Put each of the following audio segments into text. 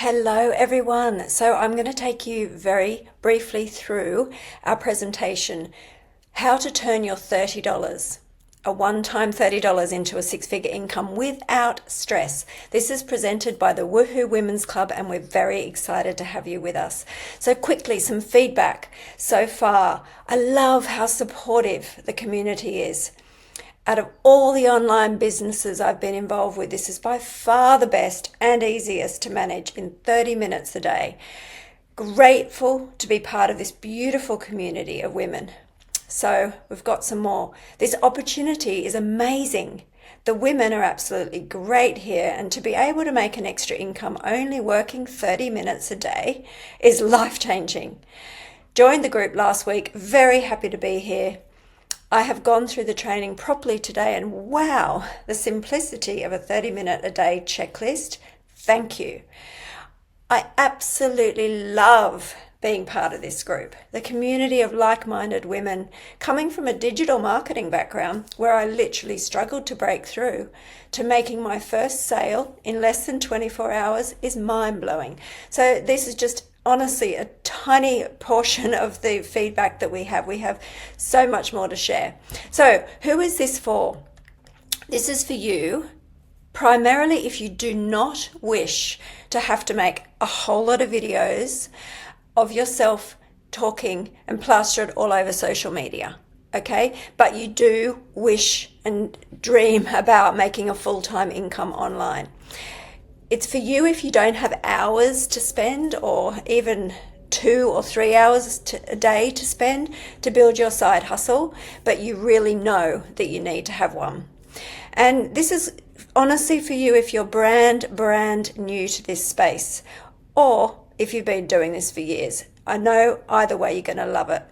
Hello everyone. So I'm going to take you very briefly through our presentation, how to turn your $30, a one-time $30 into a six-figure income without stress. This is presented by the Woohoo Women's Club and we're very excited to have you with us. So quickly, some feedback so far. I love how supportive the community is. Out of all the online businesses I've been involved with, this is by far the best and easiest to manage in 30 minutes a day. Grateful to be part of this beautiful community of women. So we've got some more. This opportunity is amazing. The women are absolutely great here, and to be able to make an extra income only working 30 minutes a day is life-changing. Joined the group last week, very happy to be here. I have gone through the training properly today and wow, the simplicity of a 30-minute a day checklist. Thank you. I absolutely love being part of this group, the community of like-minded women coming from a digital marketing background where I literally struggled to break through to making my first sale in less than 24 hours is mind-blowing. So this is just honestly a tiny portion of the feedback that we have. We have so much more to share. So who is this for? This is for you, primarily if you do not wish to have to make a whole lot of videos of yourself talking and plaster it all over social media. Okay, but you do wish and dream about making a full-time income online. It's for you if you don't have hours to spend or even 2 or 3 hours a day to spend to build your side hustle, but you really know that you need to have one. And this is honestly for you if you're brand new to this space, or if you've been doing this for years. I know either way you're going to love it.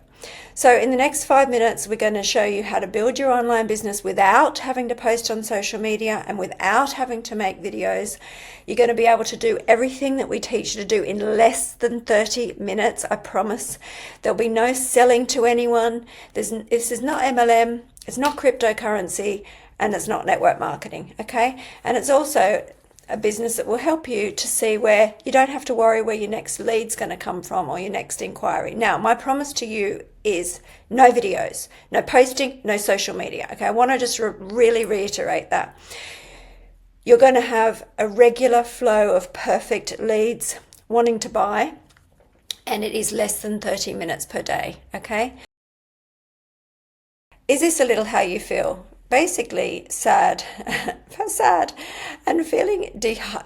So in the next 5 minutes, we're going to show you how to build your online business without having to post on social media and without having to make videos. You're going to be able to do everything that we teach you to do in less than 30 minutes, I promise. There'll be no selling to anyone. This is not MLM, it's not cryptocurrency, and it's not network marketing, okay? And it's also a business that will help you to see where you don't have to worry where your next lead's going to come from or your next inquiry. Now, my promise to you is no videos, no posting, no social media. Okay, I want to just really reiterate that. You're going to have a regular flow of perfect leads wanting to buy, and it is less than 30 minutes per day. Okay. Is this a little how you feel? Basically sad and feeling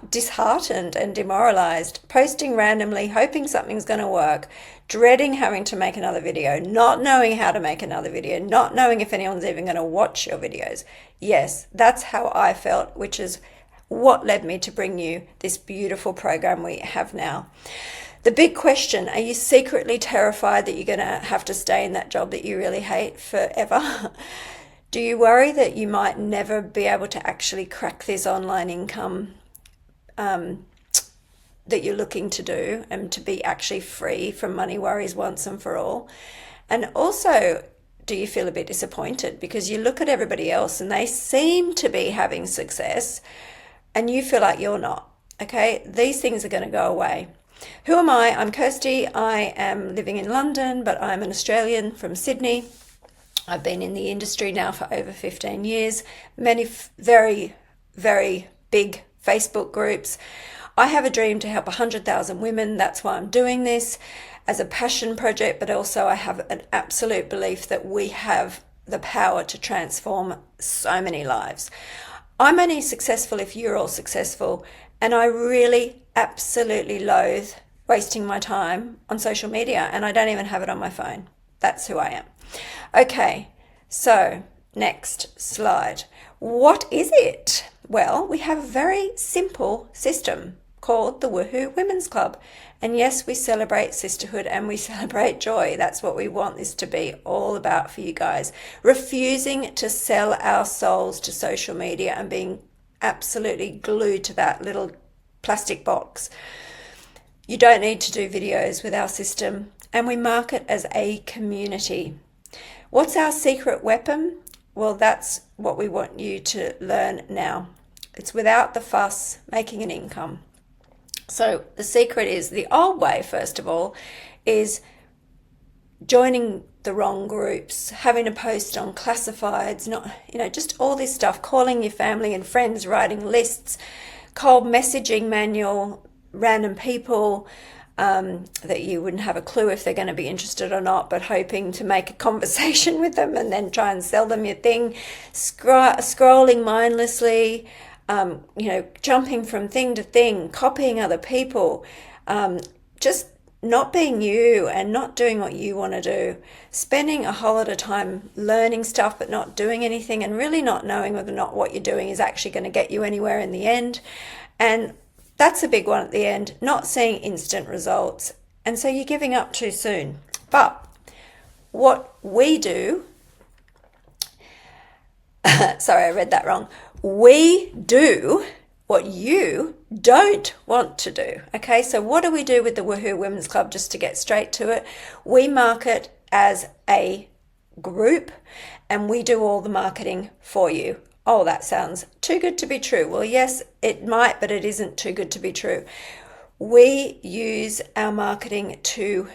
disheartened and demoralized, posting randomly, hoping something's going to work, dreading having to make another video, not knowing how to make another video, not knowing if anyone's even going to watch your videos. Yes, that's how I felt, which is what led me to bring you this beautiful program we have now. The big question, are you secretly terrified that you're going to have to stay in that job that you really hate forever? Do you worry that you might never be able to actually crack this online income that you're looking to do and to be actually free from money worries once and for all? And also, do you feel a bit disappointed because you look at everybody else and they seem to be having success and you feel like you're not? Okay, these things are going to go away. Who am I? I'm Kirsty. I am living in London, but I'm an Australian from Sydney. I've been in the industry now for over 15 years, many very, very big Facebook groups. I have a dream to help 100,000 women. That's why I'm doing this as a passion project, but also I have an absolute belief that we have the power to transform so many lives. I'm only successful if you're all successful, and I really absolutely loathe wasting my time on social media, and I don't even have it on my phone. That's who I am. Okay, so next slide. What is it? Well, we have a very simple system called the Woohoo Women's Club. And yes, we celebrate sisterhood and we celebrate joy. That's what we want this to be all about for you guys. Refusing to sell our souls to social media and being absolutely glued to that little plastic box. You don't need to do videos with our system, and we market as a community. What's our secret weapon? Well, that's what we want you to learn now. It's without the fuss, making an income. So the secret is, the old way, first of all, is joining the wrong groups, having to post on classifieds, not, just all this stuff, calling your family and friends, writing lists, cold messaging manual, random people that you wouldn't have a clue if they're going to be interested or not, but hoping to make a conversation with them and then try and sell them your thing, scrolling mindlessly, jumping from thing to thing, copying other people, just not being you and not doing what you want to do, spending a whole lot of time learning stuff but not doing anything, and really not knowing whether or not what you're doing is actually going to get you anywhere in the end. And that's a big one at the end, not seeing instant results. And so you're giving up too soon. But what we do, sorry, I read that wrong. We do what you don't want to do. Okay, so what do we do with the Woohoo Women's Club? Just to get straight to it, we market as a group and we do all the marketing for you. Oh, that sounds too good to be true. Well, yes, it might, but it isn't too good to be true. We use our marketing to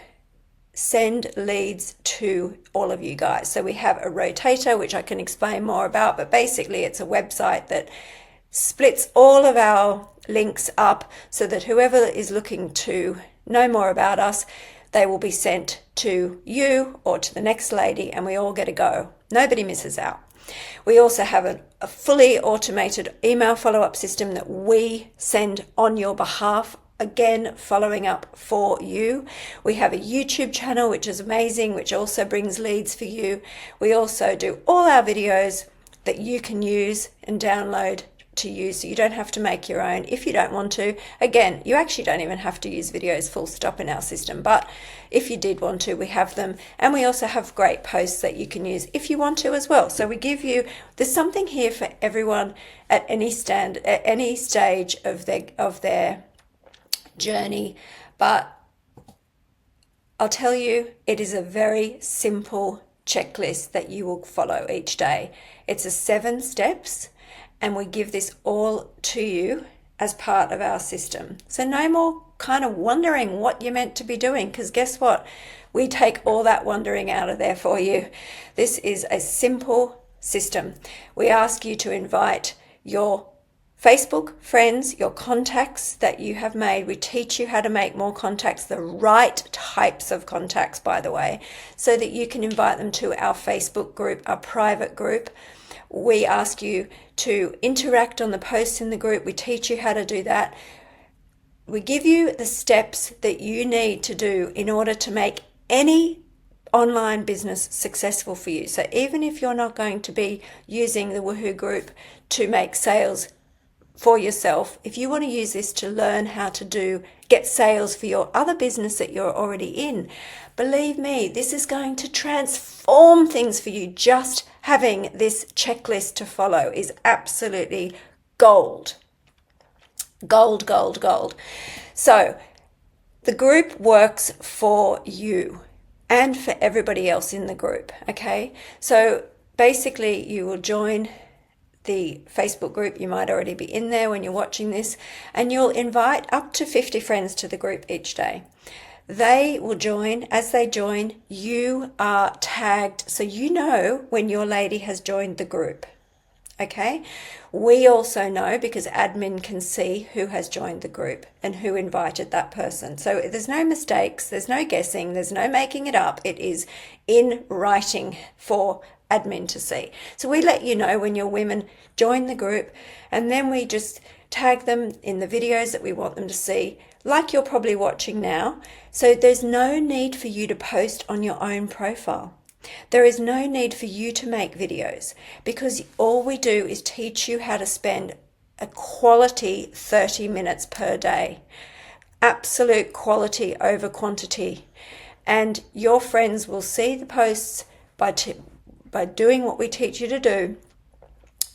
send leads to all of you guys. So we have a rotator, which I can explain more about, but basically it's a website that splits all of our links up so that whoever is looking to know more about us, they will be sent to you or to the next lady, and we all get a go. Nobody misses out. We also have a fully automated email follow-up system that we send on your behalf, again following up for you. We have a YouTube channel, which is amazing, which also brings leads for you. We also do all our videos that you can use and download to use, so you don't have to make your own if you don't want to. Again, you actually don't even have to use videos full stop in our system, but if you did want to, we have them. And we also have great posts that you can use if you want to as well. So we give you, there's something here for everyone at any stage of their journey. But I'll tell you, it is a very simple checklist that you will follow each day. It's a 7 steps, and we give this all to you as part of our system. So no more kind of wondering what you're meant to be doing, because guess what? We take all that wondering out of there for you. This is a simple system. We ask you to invite your Facebook friends, your contacts that you have made. We teach you how to make more contacts, the right types of contacts, by the way, so that you can invite them to our Facebook group, our private group. We ask you to interact on the posts in the group. We teach you how to do that. We give you the steps that you need to do in order to make any online business successful for you. So even if you're not going to be using the Woohoo group to make sales for yourself, if you want to use this to learn how to get sales for your other business that you're already in, believe me, this is going to transform things for you. Just having this checklist to follow is absolutely gold. Gold, gold, gold. So the group works for you and for everybody else in the group, okay? So basically you will join the Facebook group. You might already be in there when you're watching this, and you'll invite up to 50 friends to the group each day. They will join. As they join, you are tagged so you know when your lady has joined the group. Okay? We also know because admin can see who has joined the group and who invited that person. So there's no mistakes, there's no guessing, there's no making it up. It is in writing for admin to see. So we let you know when your women join the group, and then we just tag them in the videos that we want them to see, like you're probably watching now. So there's no need for you to post on your own profile. There is no need for you to make videos, because all we do is teach you how to spend a quality 30 minutes per day. Absolute quality over quantity. And your friends will see the posts by doing what we teach you to do.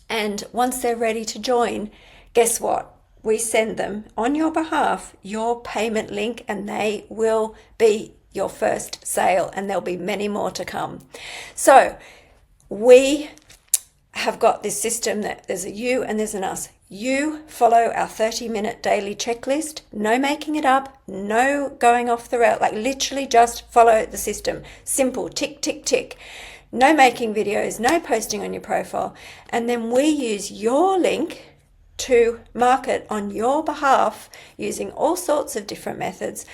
And once they're ready to join, guess what? We send them on your behalf your payment link, and they will be your first sale, and there'll be many more to come. So we have got this system that there's a you and there's an us. You follow our 30-minute daily checklist, no making it up, no going off the rail, like literally just follow the system. Simple, tick, tick, tick. No making videos, no posting on your profile. And then we use your link to market on your behalf using all sorts of different methods.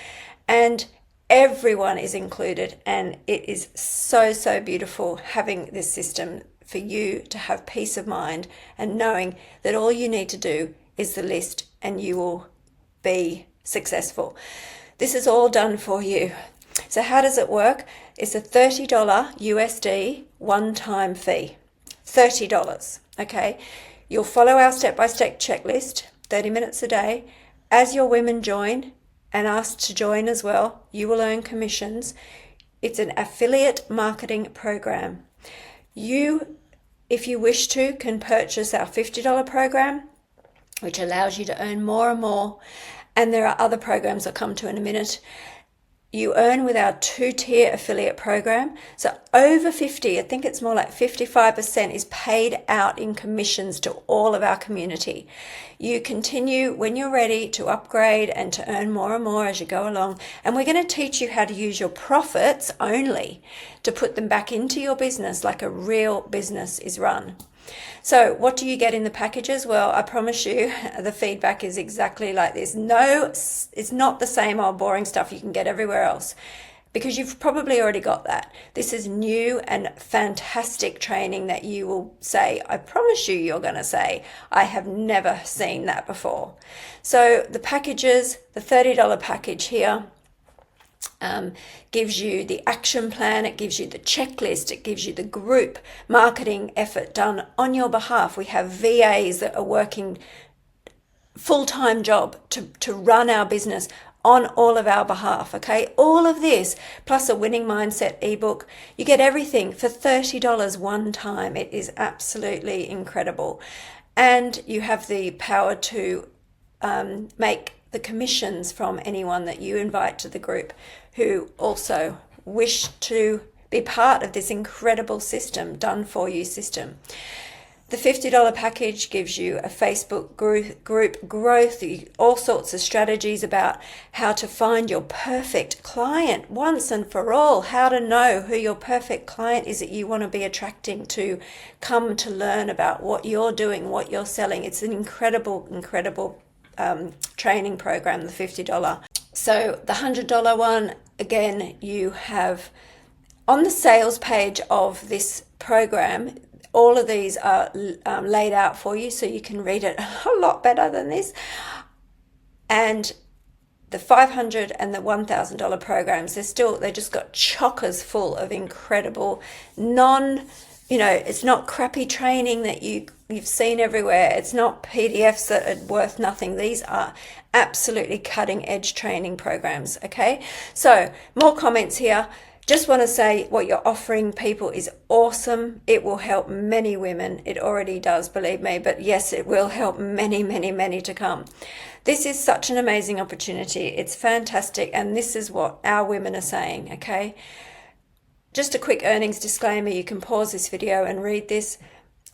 And everyone is included. And it is so, so beautiful having this system for you to have peace of mind and knowing that all you need to do is the list and you will be successful. This is all done for you. So how does it work? It's a $30 USD one-time fee. $30, okay? You'll follow our step-by-step checklist, 30 minutes a day. As your women join and asked to join as well, you will earn commissions. It's an affiliate marketing program. You, if you wish to, can purchase our $50 program, which allows you to earn more and more. And there are other programs I'll come to in a minute. You earn with our 2-tier affiliate program. So over 50, I think it's more like 55% is paid out in commissions to all of our community. You continue when you're ready to upgrade and to earn more and more as you go along. And we're going to teach you how to use your profits only to put them back into your business like a real business is run. So what do you get in the packages? Well, I promise you the feedback is exactly like this. No, it's not the same old boring stuff you can get everywhere else because you've probably already got that. This is new and fantastic training that you will say, I promise you're going to say, I have never seen that before. So the packages, the $30 package here, gives you the action plan, it gives you the checklist, it gives you the group marketing effort done on your behalf. We have VAs that are working full-time job to run our business on all of our behalf, okay? All of this, plus a winning mindset ebook. You get everything for $30 one time. It is absolutely incredible. And you have the power to make the commissions from anyone that you invite to the group who also wish to be part of this incredible system, done for you system. The $50 package gives you a Facebook group growth, all sorts of strategies about how to find your perfect client once and for all, how to know who your perfect client is that you want to be attracting to come to learn about what you're doing, what you're selling. It's an incredible training program, the $50. So the $100 one, again, you have on the sales page of this program, all of these are laid out for you so you can read it a lot better than this. And the $500 and the $1,000 programs, they just got chockers full of incredible it's not crappy training that you've seen everywhere. It's not PDFs that are worth nothing. These are absolutely cutting edge training programs, okay? So more comments here. Just want to say what you're offering people is awesome. It will help many women. It already does, believe me. But yes, it will help many, many, many to come. This is such an amazing opportunity. It's fantastic. And this is what our women are saying, okay? Just a quick earnings disclaimer. You can pause this video and read this.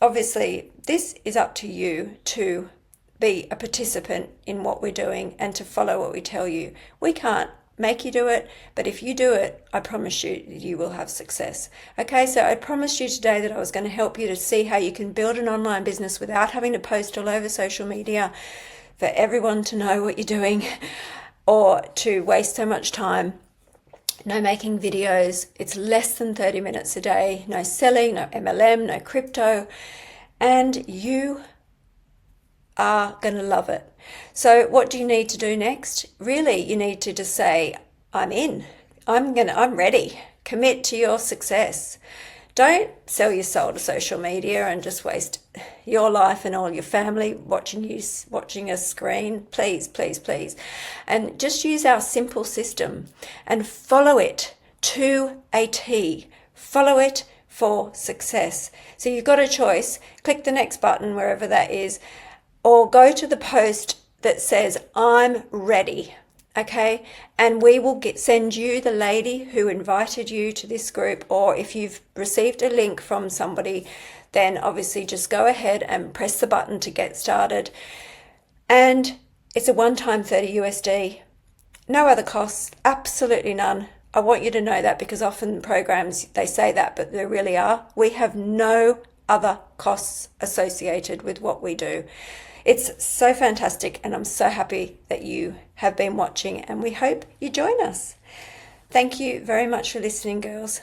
Obviously, this is up to you to be a participant in what we're doing and to follow what we tell you. We can't make you do it, but if you do it, I promise you will have success. Okay, so I promised you today that I was going to help you to see how you can build an online business without having to post all over social media for everyone to know what you're doing or to waste so much time. No making videos. It's less than 30 minutes a day. No selling, no MLM, no crypto. And you are going to love it. So what do you need to do next? Really, you need to just say, I'm in. I'm ready. Commit to your success. Don't sell your soul to social media and just waste your life and all your family watching a screen. Please, please, please. And just use our simple system and follow it to a T. Follow it for success. So you've got a choice. Click the next button wherever that is, or go to the post that says, I'm ready. Okay, and we will send you the lady who invited you to this group, or if you've received a link from somebody then obviously just go ahead and press the button to get started. And it's a one-time 30 USD. No other costs, absolutely none. I want you to know that, because often programs, they say that, but there really are. We have no other costs associated with what we do. It's so fantastic, and I'm so happy that you have been watching, and we hope you join us. Thank you very much for listening, girls.